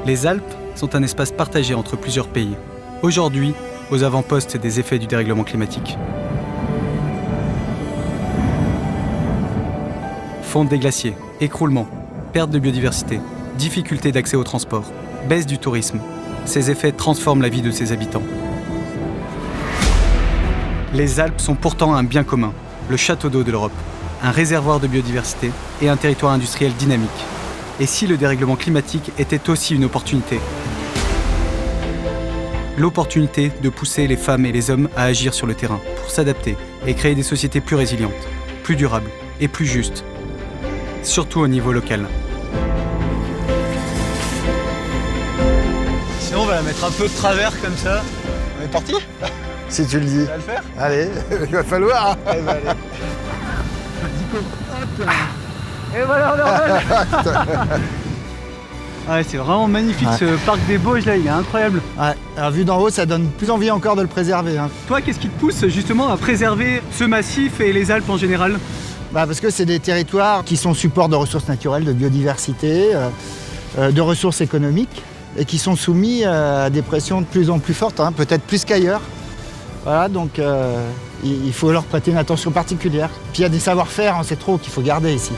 Les Alpes sont un espace partagé entre plusieurs pays, aujourd'hui aux avant-postes des effets du dérèglement climatique. Fonte des glaciers, écroulement, perte de biodiversité, difficulté d'accès au transport, baisse du tourisme. Ces effets transforment la vie de ses habitants. Les Alpes sont pourtant un bien commun, le château d'eau de l'Europe, un réservoir de biodiversité et un territoire industriel dynamique. Et si le dérèglement climatique était aussi une opportunité? L'opportunité de pousser les femmes et les hommes à agir sur le terrain pour s'adapter et créer des sociétés plus résilientes, plus durables et plus justes, surtout au niveau local. Sinon on va la mettre un peu de travers comme ça. On est parti? Si tu le dis. Ça va le faire? Allez, il va falloir. Hein. Allez, allez. Et voilà, on est Ouais, c'est vraiment magnifique ce parc des Bauges là, il est incroyable. Ouais, alors vu d'en haut, ça donne plus envie encore de le préserver. Hein. Toi, qu'est-ce qui te pousse justement à préserver ce massif et les Alpes en général? Parce que c'est des territoires qui sont support de ressources naturelles, de biodiversité, de ressources économiques et qui sont soumis à des pressions de plus en plus fortes, hein, peut-être plus qu'ailleurs. Voilà, donc il faut leur prêter une attention particulière. Puis il y a des savoir-faire ancestraux qu'il faut garder ici.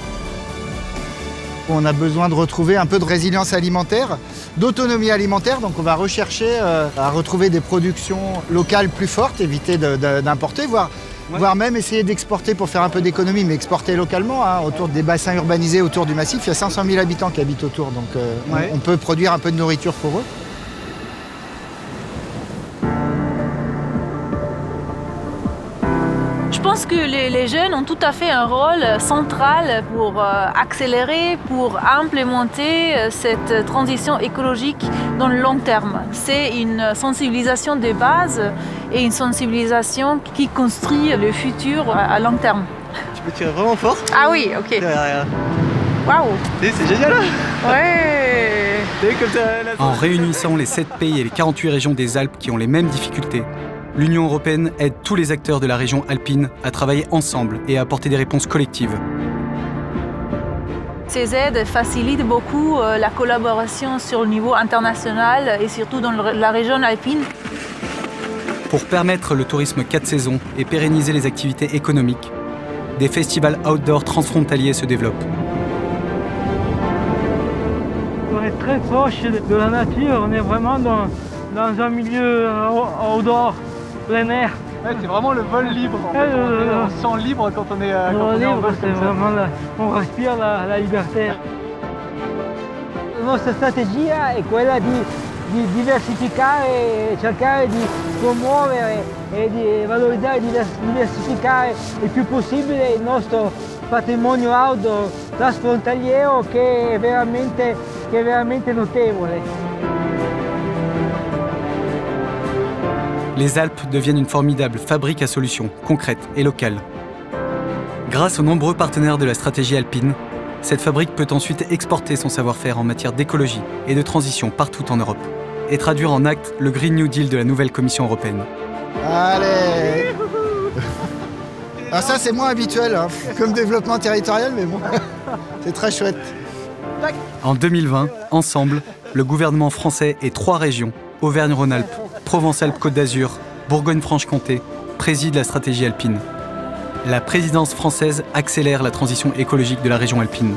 On a besoin de retrouver un peu de résilience alimentaire, d'autonomie alimentaire, donc on va rechercher à retrouver des productions locales plus fortes, éviter d'importer, voire même essayer d'exporter pour faire un peu d'économie, mais exporter localement, hein, autour des bassins urbanisés autour du massif. Il y a 500 000 habitants qui habitent autour, donc on peut produire un peu de nourriture pour eux. Je pense que les jeunes ont tout à fait un rôle central pour accélérer, pour implémenter cette transition écologique dans le long terme. C'est une sensibilisation de base et une sensibilisation qui construit le futur à long terme. Tu peux tirer vraiment fort? Ah oui, ok. Waouh! C'est génial! Ouais! En réunissant les 7 pays et les 48 régions des Alpes qui ont les mêmes difficultés, l'Union européenne aide tous les acteurs de la région alpine à travailler ensemble et à apporter des réponses collectives. Ces aides facilitent beaucoup la collaboration sur le niveau international et surtout dans la région alpine. Pour permettre le tourisme 4 saisons et pérenniser les activités économiques, des festivals outdoor transfrontaliers se développent. On est très proche de la nature, on est vraiment dans un milieu outdoor. Plein air. Ouais, c'est vraiment le vol libre. En fait. On se sent libre quand on est, en vol. C'est vraiment on respire la liberté. La nostra strategia è quella di diversificare, cercare di promuovere e di valorizzare e diversificare il più possibile il nostro patrimonio outdoor transfrontaliero che è veramente notevole. Les Alpes deviennent une formidable fabrique à solutions concrètes et locales. Grâce aux nombreux partenaires de la stratégie alpine, cette fabrique peut ensuite exporter son savoir-faire en matière d'écologie et de transition partout en Europe et traduire en actes le Green New Deal de la nouvelle Commission européenne. Allez! Alors ça, c'est moins habituel hein, comme développement territorial, mais bon, c'est très chouette. En 2020, ensemble, le gouvernement français et 3 régions, Auvergne-Rhône-Alpes, Provence-Alpes-Côte d'Azur, Bourgogne-Franche-Comté, préside la stratégie alpine. La présidence française accélère la transition écologique de la région alpine.